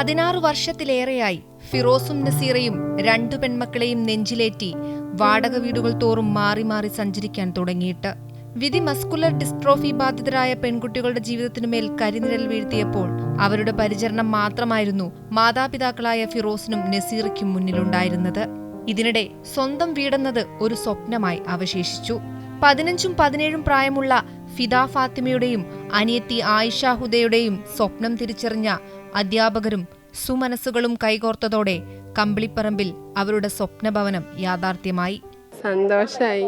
16 വർഷത്തിലേറെയായി ഫിറോസും നസീറയും രണ്ടു പെൺമക്കളെയും നെഞ്ചിലേറ്റി വാടക വീടുകൾ തോറും മാറി മാറി സഞ്ചരിക്കാൻ തുടങ്ങിയിട്ട്. വിധി മസ്കുലർ ഡിസ്ട്രോഫി ബാധിതരായ പെൺകുട്ടികളുടെ ജീവിതത്തിനുമേൽ കരിനിഴൽ വീഴ്ത്തിയപ്പോൾ അവരുടെ പരിചരണം മാത്രമായിരുന്നു മാതാപിതാക്കളായ ഫിറോസിനും നസീറയ്ക്കും മുന്നിലുണ്ടായിരുന്നത്. ഇതിനിടെ സ്വന്തം വീടെന്നത് ഒരു സ്വപ്നമായി അവശേഷിച്ചു. 15ഉം 17ഉം പ്രായമുള്ള ഫിദ ഫാത്തിമയുടെയും അനിയത്തി ആയിഷ ഹുദയുടെയും സ്വപ്നം തിരിച്ചറിഞ്ഞ അധ്യാപകരും സുമനസ്സുകളും കൈകോർത്തതോടെ കമ്പിളിപ്പറമ്പിൽ അവരുടെ സ്വപ്നഭവനം യാഥാർത്ഥ്യമായി. സന്തോഷമായി.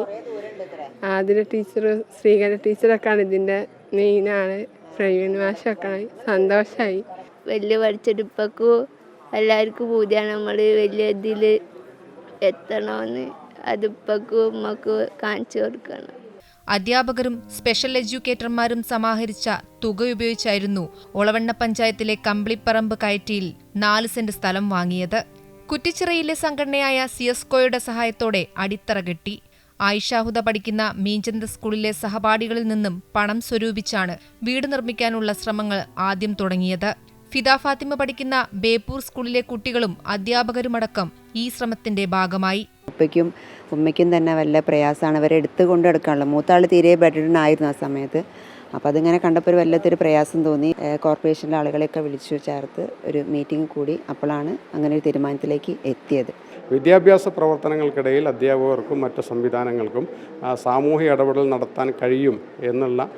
ആതിര ടീച്ചർ, ശ്രീകല ടീച്ചറൊക്കെയാണ് ഇതിൻ്റെ മെയിനാണ്. പ്രവീൺ മാഷൊക്കെ സന്തോഷമായി. വലിയ പഠിച്ചെടുപ്പക്കും എല്ലാവർക്കും പൂതിയാണ് നമ്മൾ വലിയ ഇതിൽ എത്തണമെന്ന്. അതിപ്പക്കും ഉമ്മക്ക് കാണിച്ചു കൊടുക്കണം. അധ്യാപകരും സ്പെഷ്യൽ എഡ്യൂക്കേറ്റർമാരും സമാഹരിച്ച തുക ഉപയോഗിച്ചായിരുന്നു ഒളവണ്ണ പഞ്ചായത്തിലെ കമ്പിളിപ്പറമ്പ് കയറ്റിയിൽ 4 സെന്റ് സ്ഥലം വാങ്ങിയത്. കുറ്റിച്ചിറയിലെ സംഘടനയായ സിയസ്കോയുടെ സഹായത്തോടെ അടിത്തറ കെട്ടി. ആയിഷാഹുദ പഠിക്കുന്ന മീഞ്ചന്ത സ്കൂളിലെ സഹപാഠികളിൽ നിന്നും പണം സ്വരൂപിച്ചാണ് വീട് നിർമ്മിക്കാനുള്ള ശ്രമങ്ങൾ ആദ്യം തുടങ്ങിയത്. ഫിദ ഫാത്തിമ പഠിക്കുന്ന ബേപ്പൂർ സ്കൂളിലെ കുട്ടികളും അധ്യാപകരുമടക്കം ഈ ശ്രമത്തിന്റെ ഭാഗമായി. ഉപ്പയ്ക്കും ഉമ്മയ്ക്കും തന്നെ വല്ല പ്രയാസമാണ് അവരെ എടുത്തു കൊണ്ട് എടുക്കാനുള്ളത്. മൂത്താൾ തീരെ ബെഡ്റിഡനായിരുന്നു ആ സമയത്ത്. അപ്പോൾ അതിങ്ങനെ കണ്ടപ്പോൾ ഒരു വല്ലാത്തൊരു പ്രയാസം തോന്നി. കോർപ്പറേഷനിലെ ആളുകളെയൊക്കെ വിളിച്ചു ചേർത്ത് ഒരു മീറ്റിംഗ് കൂടി. അപ്പോഴാണ് അങ്ങനെ ഒരു തീരുമാനത്തിലേക്ക് എത്തിയത്. വിദ്യാഭ്യാസ പ്രവർത്തനങ്ങൾക്കിടയിൽ അധ്യാപകർക്കും മറ്റ് സംവിധാനങ്ങൾക്കും സാമൂഹിക ഇടപെടൽ നടത്താൻ കഴിയും എന്നുള്ള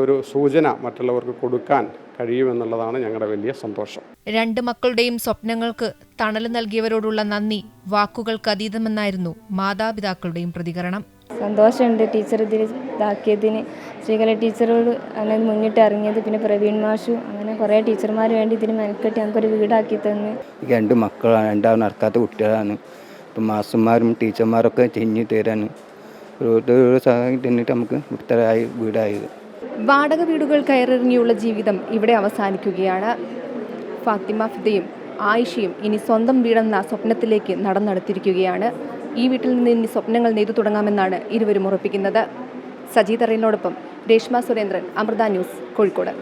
ഒരു സൂചന മറ്റുള്ളവർക്ക് കൊടുക്കാൻ കഴിയുമെന്നുള്ളതാണ് ഞങ്ങളുടെ വലിയ സന്തോഷം. 2 മക്കളുടെയും സ്വപ്നങ്ങൾക്ക് തണൽ നൽകിയവരോടുള്ള നന്ദി വാക്കുകൾക്കതീതമെന്നായിരുന്നു മാതാപിതാക്കളുടെയും പ്രതികരണം. സന്തോഷമുണ്ട് ടീച്ചർ ഇതിൽ ഇതാക്കിയതിന്. ശ്രീകല ടീച്ചറോട് അങ്ങനെ മുന്നിട്ട് ഇറങ്ങിയത്, പിന്നെ പ്രവീൺ മാഷു, അങ്ങനെ കുറേ ടീച്ചർമാർ വേണ്ടി ഇതിന് മെനക്കെട്ടി ഞങ്ങൾക്കൊരു വീടാക്കി തന്നു. 2 മക്കളാണ്, 2 നടക്കാത്ത കുട്ടികളാണ്. ഇപ്പം മാസ്റ്റർമാരും ടീച്ചർമാരൊക്കെ ചെഞ്ഞു തരാൻ ഒരു സഹായം തന്നിട്ട് നമുക്ക് ഉത്തരമായി വീടായത്. വാടക വീടുകൾ കയറിറങ്ങിയുള്ള ജീവിതം ഇവിടെ അവസാനിക്കുകയാണ്. ഫാത്തിമ, ഫിദയും ആയിഷയും ഇനി സ്വന്തം വീടെന്ന സ്വപ്നത്തിലേക്ക് നടന്നെടുത്തിരിക്കുകയാണ്. ഈ വീട്ടിൽ നിന്ന് ഇനി സ്വപ്നങ്ങൾ നെയ്തു തുടങ്ങാമെന്നാണ് ഇരുവരും ഉറപ്പിക്കുന്നത്. സജി തറയിലിനോടൊപ്പം രേഷ്മ സുരേന്ദ്രൻ, അമൃത ന്യൂസ്, കോഴിക്കോട്.